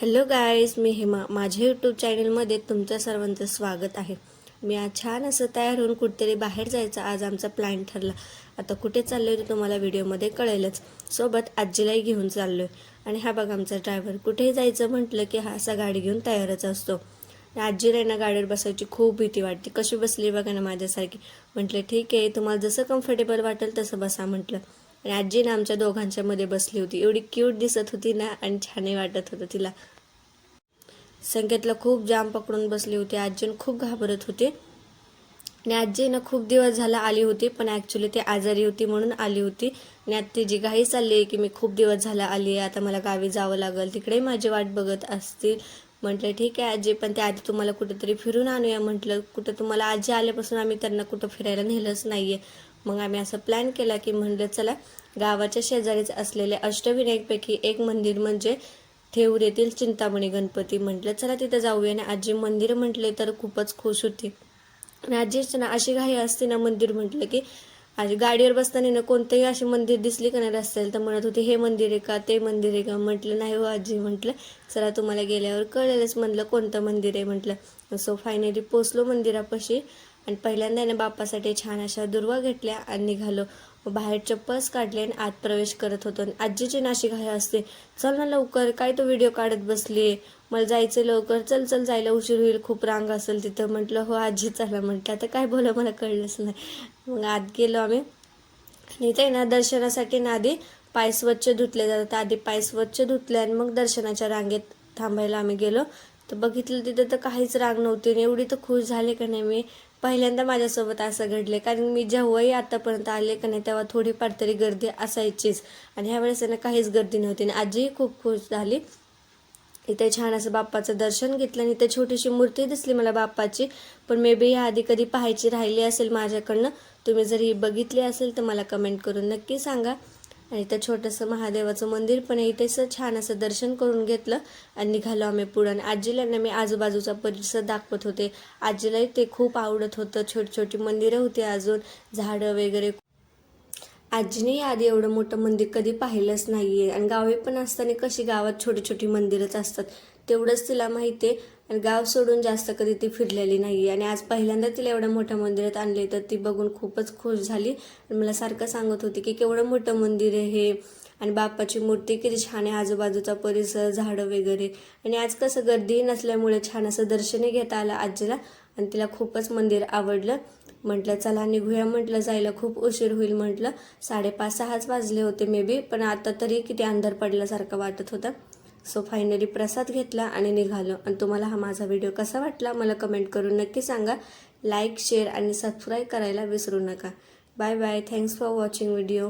Hello guys, मी हेमा. माझ्या YouTube चॅनलमध्ये तुमचं सर्वांचं स्वागत आहे. मी आज छान असं तयार होऊन कुठेतरी बाहेर जायचं आज आमचा प्लॅन ठरला. आता कुठे चाललो आहे ते तुम्हाला व्हिडिओमध्ये कळेलच. सोबत आजीलाही घेऊन चाललो आहे. आणि हा बघा आमचा ड्रायव्हर. कुठेही जायचं म्हटलं की हा असा गाडी घेऊन तयारच असतो. आजीला ना गाडीवर बसायची खूप भीती वाटते. कशी बसली बघा ना माझ्यासारखी. म्हटलं ठीक आहे, तुम्हाला जसं कम्फर्टेबल वाटेल तसं बसा म्हटलं. आणि आजी ना आमच्या दोघांच्या मध्ये बसली होती. एवढी क्यूट दिसत होती ना आणि छानही वाटत होतं तिला. संकेतला खूप जाम पकडून बसली होती. आजी खूप घाबरत होती. आणि आजी ना खूप दिवस झाला आली होती, पण ॲक्च्युली ती आजारी होती म्हणून आली होती. आणि आता तिची घाई चालली आहे की मी खूप दिवस झाला आली आहे, आता मला गावी जावं लागेल. तिकडेही माझी वाट बघत असतील. म्हटलं ठीक आहे आजी, पण त्याआधी तुम्हाला कुठेतरी फिरून आणूया म्हटलं. कुठं तुम्हाला आजी आल्यापासून आम्ही त्यांना कुठं फिरायला नेलंच नाही आहे. मग आम्ही असं प्लॅन केला की म्हणलं चला गावाच्या शेजारीच असलेल्या अष्टविनायकपैकी एक मंदिर म्हणजे थेऊर येथील चिंतामणी गणपती. म्हटलं चला तिथं जाऊया. आणि आजी मंदिर म्हटले तर खूपच खुश होती. आणि आजीच ना अशी घाई असते ना मंदिर म्हटलं की. आजी गाडीवर बसताना ना कोणतंही अशी मंदिर दिसली का नाही रस्त्याला तर म्हणत होती हे मंदिर आहे का, ते मंदिर आहे का. म्हटलं नाही हो आजी, म्हटलं चला तुम्हाला गेल्यावर कळेलच म्हटलं कोणतं मंदिर आहे म्हटलं. सो फायनली पोचलो मंदिरापाशी. आणि पहिल्यांदा ना बाप्पासाठी छान अशा दुर्वा घेतल्या आणि निघालो. बाहेर चप्पल्स काढले आणि आत प्रवेश करत होतो. आणि आजीची नाशी घाई असते, चल ना लवकर, काय तो व्हिडिओ काढत बसली, मला जायचं लवकर, चल चल जायला उशीर होईल, खूप रांग असेल तिथं. म्हटलं हो आजी चला. म्हटलं आता काय बोला मला कळलंच नाही. मग आत गेलो आम्ही. इथे ना दर्शनासाठी ना आधी पाय स्वच्छ धुतले जातात. आधी पाय स्वच्छ धुतले आणि मग दर्शनाच्या रांगेत थांबायला आम्ही गेलो. तर बघितलं तिथं तर काहीच रांग नव्हती. आणि एवढी तर खुश झाले का नाही मी. पहिल्यांदा माझ्यासोबत असं घडले, कारण मी जेव्हाही आतापर्यंत आले का नाही तेव्हा थोडीफार तरी गर्दी असायचीच. आणि ह्यावेळेस ना काहीच गर्दी नव्हती. आणि आजीही खूप खुश झाली. इथे छान असं बाप्पाचं दर्शन घेतलं. आणि इथे छोटीशी मूर्ती दिसली मला बाप्पाची, पण मे बी आधी कधी पाहायची राहिली असेल माझ्याकडनं. तुम्ही जर ही बघितली असेल तर मला कमेंट करून नक्की सांगा. आणि इथं छोटंसं महादेवाचं मंदिर पण आहे. इथेच छान असं दर्शन करून घेतलं आणि निघालो आम्ही पुढं. आणि आजीला ना मी आजूबाजूचा परिसर दाखवत होते. आजीलाही ते खूप आवडत होतं. छोटी छोटी मंदिरं होती, अजून झाडं वगैरे. आजीने आधी एवढं मोठं मंदिर कधी पाहिलंच नाही आहे. आणि गावी पण असताना कशी गावात छोटी छोटी मंदिरच असतात, तेवढंच तिला माहिती आहे. आणि गाव सोडून जास्त कधी ती फिरलेली नाही आहे. आणि आज पहिल्यांदा तिला एवढ्या मोठ्या मंदिरात आणले तर ती बघून खूपच खुश झाली. आणि मला सारखं सांगत होती की केवढं मोठं मंदिर आहे हे, आणि बाप्पाची मूर्ती किती छान आहे, आजूबाजूचा परिसर, झाडं वगैरे. आणि आज कसं गर्दी नसल्यामुळे छान असं दर्शनही घेता आलं आजीला. आणि तिला खूपच मंदिर आवडलं. म्हटलं चला निघूया, म्हटलं जायला खूप उशीर होईल. म्हटलं 5:30-6 वाजले होते मे बी, पण आता तरी किती अंधार पडल्यासारखं वाटत होतं. सो फायनली प्रसाद घेतला आणि निघालो. आणि तुम्हाला हा माझा व्हिडिओ कसा वाटला मला कमेंट करून नक्की सांगा. लाईक, शेअर आणि सबस्क्राईब करायला विसरू नका. Bye bye. Thanks for watching video.